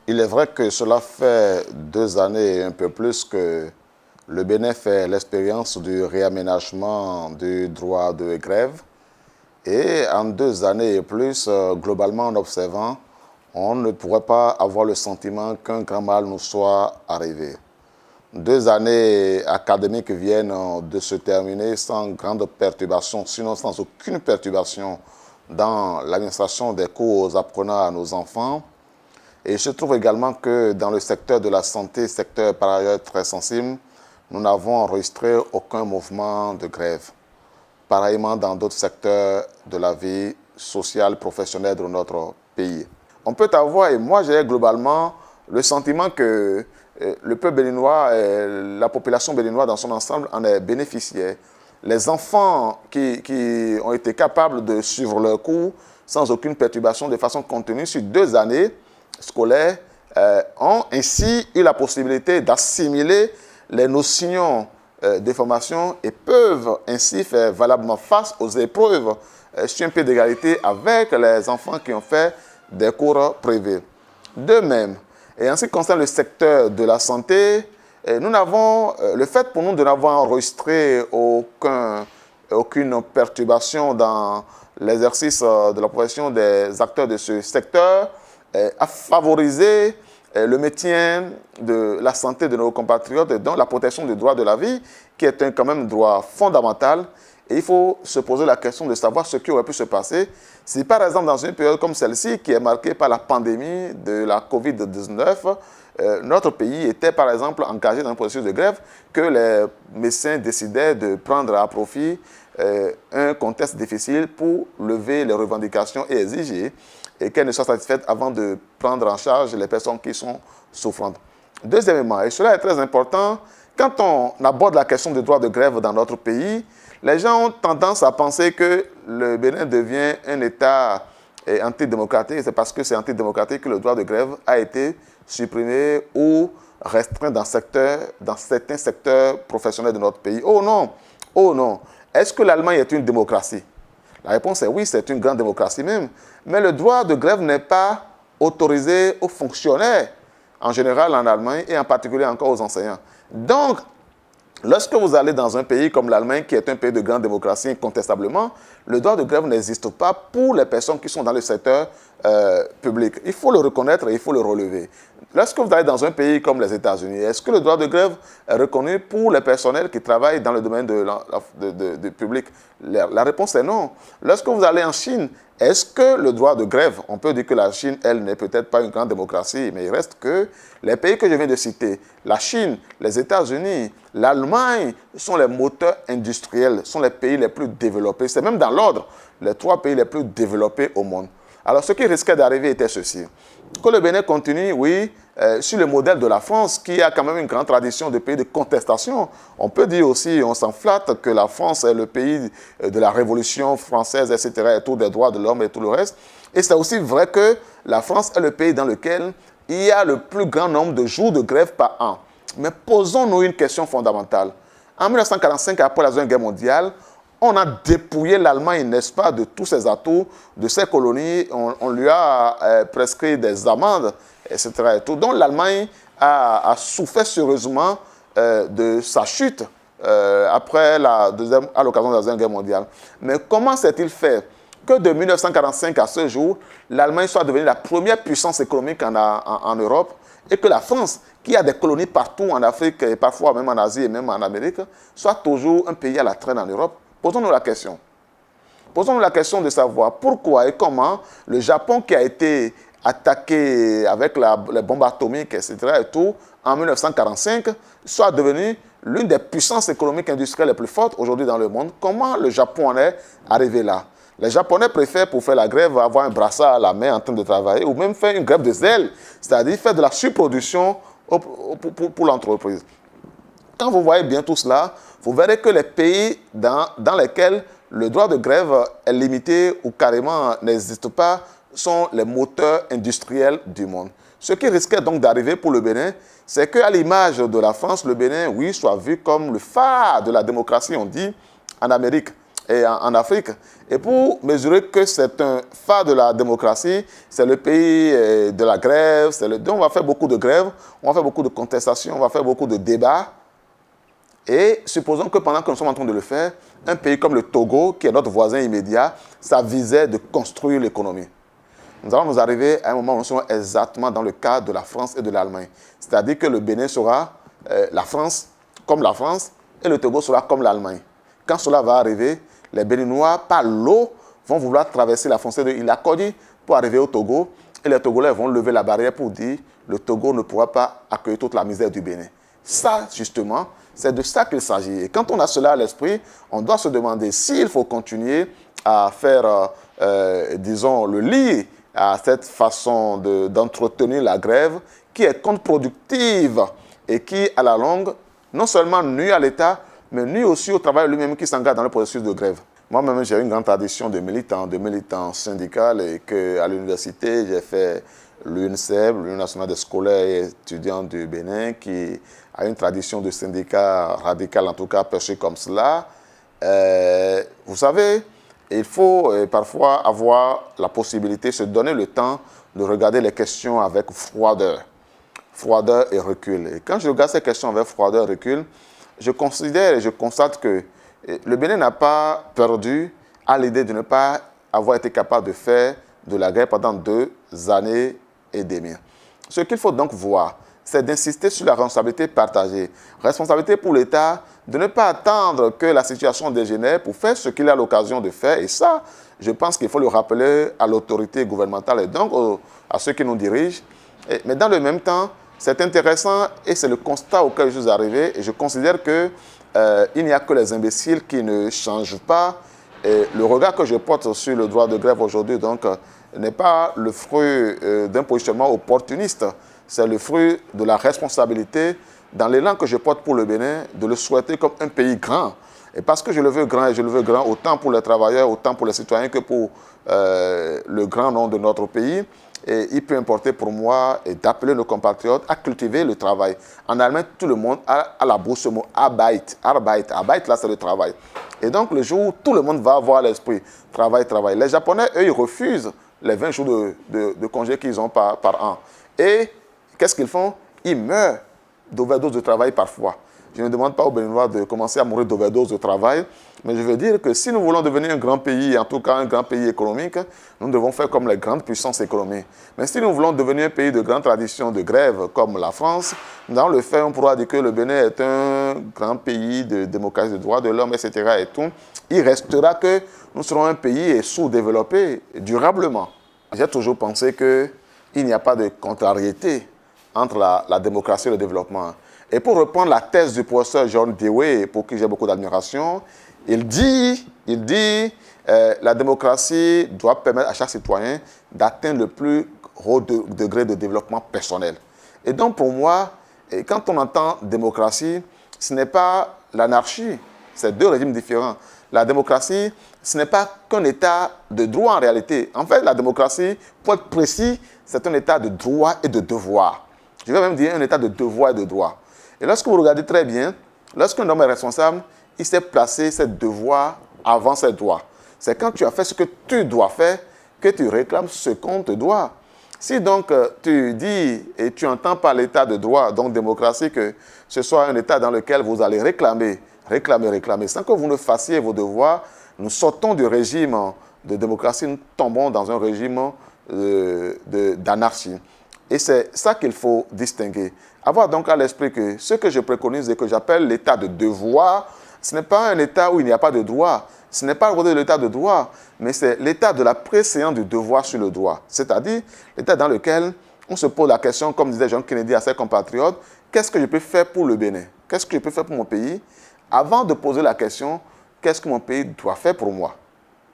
Il est vrai que cela fait 2 années et un peu plus que le Bénin fait l'expérience du réaménagement du droit de grève. Et en 2 années et plus, globalement en observant, on ne pourrait pas avoir le sentiment qu'un grand mal nous soit arrivé. 2 années académiques viennent de se terminer sans grande perturbation, sinon sans aucune perturbation dans l'administration des cours apprenant à nos enfants. Et je trouve également que dans le secteur de la santé, secteur par ailleurs très sensible, nous n'avons enregistré aucun mouvement de grève. Pareillement dans d'autres secteurs de la vie sociale, professionnelle de notre pays. On peut avoir, et moi j'ai globalement le sentiment que le peuple béninois, la population béninoise dans son ensemble en est bénéficiaire. Les enfants qui ont été capables de suivre leur cours sans aucune perturbation de façon contenue sur 2 années scolaires ont ainsi eu la possibilité d'assimiler les notions de formation et peuvent ainsi faire valablement face aux épreuves sur un pied d'égalité avec les enfants qui ont fait des cours privés. De même, et en ce qui concerne le secteur de la santé, nous n'avons, le fait pour nous de n'avoir enregistré aucune perturbation dans l'exercice de la profession des acteurs de ce secteur a favorisé le maintien de la santé de nos compatriotes et donc la protection du droit de la vie, qui est quand même un droit fondamental. Et il faut se poser la question de savoir ce qui aurait pu se passer si, par exemple, dans une période comme celle-ci, qui est marquée par la pandémie de la COVID-19, notre pays était, par exemple, engagé dans un processus de grève, que les médecins décidaient de prendre à profit un contexte difficile pour lever les revendications et exiger et qu'elles ne soient satisfaites avant de prendre en charge les personnes qui sont souffrantes. Deuxièmement, et cela est très important, quand on aborde la question du droit de grève dans notre pays, les gens ont tendance à penser que le Bénin devient un État antidémocratique. C'est parce que c'est antidémocratique que le droit de grève a été supprimé ou restreint dans certains secteurs professionnels de notre pays. Oh non, oh non. Est-ce que l'Allemagne est une démocratie? La réponse est oui, c'est une grande démocratie même. Mais le droit de grève n'est pas autorisé aux fonctionnaires, en général en Allemagne et en particulier encore aux enseignants. Donc, lorsque vous allez dans un pays comme l'Allemagne, qui est un pays de grande démocratie incontestablement, le droit de grève n'existe pas pour les personnes qui sont dans le secteur public. Il faut le reconnaître et il faut le relever. Lorsque vous allez dans un pays comme les États-Unis, est-ce que le droit de grève est reconnu pour les personnels qui travaillent dans le domaine du public? La réponse est non. Lorsque vous allez en Chine, est-ce que le droit de grève, on peut dire que la Chine, elle, n'est peut-être pas une grande démocratie, mais il reste que les pays que je viens de citer, la Chine, les États-Unis, l'Allemagne, sont les moteurs industriels, sont les pays les plus développés. C'est même dans l'ordre, les 3 pays les plus développés au monde. Alors, ce qui risquait d'arriver était ceci. Que le Bénin continue, oui, sur le modèle de la France, qui a quand même une grande tradition de pays de contestation. On peut dire aussi, on s'en flatte, que la France est le pays de la Révolution française, etc., et tout, des droits de l'homme et tout le reste. Et c'est aussi vrai que la France est le pays dans lequel il y a le plus grand nombre de jours de grève par an. Mais posons-nous une question fondamentale. En 1945, après la Deuxième Guerre mondiale, on a dépouillé l'Allemagne, n'est-ce pas, de tous ses atouts, de ses colonies. On lui a prescrit des amendes, etc. Et tout. Donc l'Allemagne a souffert sérieusement de sa chute à l'occasion de la Deuxième Guerre mondiale. Mais comment s'est-il fait que de 1945 à ce jour, l'Allemagne soit devenue la première puissance économique en Europe et que la France, qui a des colonies partout en Afrique et parfois même en Asie et même en Amérique, soit toujours un pays à la traîne en Europe? Posons-nous la question. Posons-nous la question de savoir pourquoi et comment le Japon, qui a été attaqué avec les bombes atomiques, etc., et tout, en 1945, soit devenu l'une des puissances économiques industrielles les plus fortes aujourd'hui dans le monde. Comment le Japon en est arrivé là? Les Japonais préfèrent, pour faire la grève, avoir un brassard à la main en train de travailler, ou même faire une grève de zèle, c'est-à-dire faire de la surproduction pour l'entreprise. Quand vous voyez bien tout cela, vous verrez que les pays dans lesquels le droit de grève est limité ou carrément n'existe pas sont les moteurs industriels du monde. Ce qui risquait donc d'arriver pour le Bénin, c'est qu'à l'image de la France, le Bénin, oui, soit vu comme le phare de la démocratie, on dit, en Amérique. et en Afrique. Et pour mesurer que c'est un phare de la démocratie, c'est le pays de la grève, donc on va faire beaucoup de grèves, on va faire beaucoup de contestations, on va faire beaucoup de débats. Et supposons que pendant que nous sommes en train de le faire, un pays comme le Togo, qui est notre voisin immédiat, ça visait de construire l'économie. Nous allons nous arriver à un moment où nous sommes exactement dans le cas de la France et de l'Allemagne. C'est-à-dire que le Bénin sera la France comme la France et le Togo sera comme l'Allemagne. Quand cela va arriver, les Béninois, par l'eau, vont vouloir traverser la frontière de Ilakodi pour arriver au Togo. Et les Togolais vont lever la barrière pour dire le Togo ne pourra pas accueillir toute la misère du Bénin. Ça, justement, c'est de ça qu'il s'agit. Et quand on a cela à l'esprit, on doit se demander s'il faut continuer à faire, disons, le lit à cette façon d'entretenir la grève qui est contre-productive et qui, à la longue, non seulement nuit à l'État, mais nuit aussi au travail lui-même qui s'engage dans le processus de grève. Moi-même, j'ai une grande tradition de militant syndical et qu'à l'université, j'ai fait l'UNSEB, l'Union nationale des scolaires et étudiants du Bénin, qui a une tradition de syndicat radical, en tout cas perçu comme cela. Vous savez, il faut parfois avoir la possibilité, se donner le temps de regarder les questions avec froideur et recul. Et quand je regarde ces questions avec froideur et recul, je considère et je constate que le Bénin n'a pas perdu à l'idée de ne pas avoir été capable de faire de la guerre pendant 2 années et demie. Ce qu'il faut donc voir, c'est d'insister sur la responsabilité partagée. Responsabilité pour l'État de ne pas attendre que la situation dégénère pour faire ce qu'il a l'occasion de faire. Et ça, je pense qu'il faut le rappeler à l'autorité gouvernementale et donc à ceux qui nous dirigent. Mais dans le même temps, c'est intéressant et c'est le constat auquel je suis arrivé. Et je considère qu'il n'y a que les imbéciles qui ne changent pas. Et le regard que je porte sur le droit de grève aujourd'hui n'est pas le fruit d'un positionnement opportuniste. C'est le fruit de la responsabilité dans l'élan que je porte pour le Bénin, de le souhaiter comme un pays grand. Et parce que je le veux grand, et je le veux grand autant pour les travailleurs, autant pour les citoyens que pour le grand nom de notre pays. Et il peut importer pour moi d'appeler nos compatriotes à cultiver le travail. En Allemagne, tout le monde a la bouche ce mot Arbeit. Arbeit, là, c'est le travail. Et donc, le jour où tout le monde va avoir l'esprit travail. Les Japonais, eux, ils refusent les 20 jours de congé qu'ils ont par an. Et qu'est-ce qu'ils font? Ils meurent d'overdose de travail parfois. Je ne demande pas aux Béninois de commencer à mourir d'overdose de travail, mais je veux dire que si nous voulons devenir un grand pays, en tout cas un grand pays économique, nous devons faire comme les grandes puissances économiques. Mais si nous voulons devenir un pays de grande tradition de grève comme la France, dans le fait, on pourra dire que le Bénin est un grand pays de démocratie, de droits de l'homme, etc. et tout. Il restera que nous serons un pays sous-développé durablement. J'ai toujours pensé qu'il n'y a pas de contrariété entre la démocratie et le développement. Et pour reprendre la thèse du professeur John Dewey, pour qui j'ai beaucoup d'admiration, il dit la démocratie doit permettre à chaque citoyen d'atteindre le plus haut degré de développement personnel. Et donc pour moi, quand on entend démocratie, ce n'est pas l'anarchie, c'est 2 régimes différents. La démocratie, ce n'est pas qu'un état de droit en réalité. En fait, la démocratie, pour être précis, c'est un état de droit et de devoir. Je vais même dire un état de devoir et de droit. Et lorsque vous regardez très bien, lorsqu'un homme est responsable, il s'est placé ses devoirs avant ses droits. C'est quand tu as fait ce que tu dois faire que tu réclames ce qu'on te doit. Si donc tu dis et tu entends par l'état de droit, donc démocratie, que ce soit un état dans lequel vous allez réclamer, sans que vous ne fassiez vos devoirs, nous sortons du régime de démocratie, nous tombons dans un régime d'anarchie. Et c'est ça qu'il faut distinguer. Avoir donc à l'esprit que ce que je préconise et que j'appelle l'état de devoir, ce n'est pas un état où il n'y a pas de droit. Ce n'est pas le côté de l'état de droit, mais c'est l'état de la préséance du devoir sur le droit. C'est-à-dire l'état dans lequel on se pose la question, comme disait John Kennedy à ses compatriotes, qu'est-ce que je peux faire pour le Bénin? Qu'est-ce que je peux faire pour mon pays? Avant de poser la question, qu'est-ce que mon pays doit faire pour moi?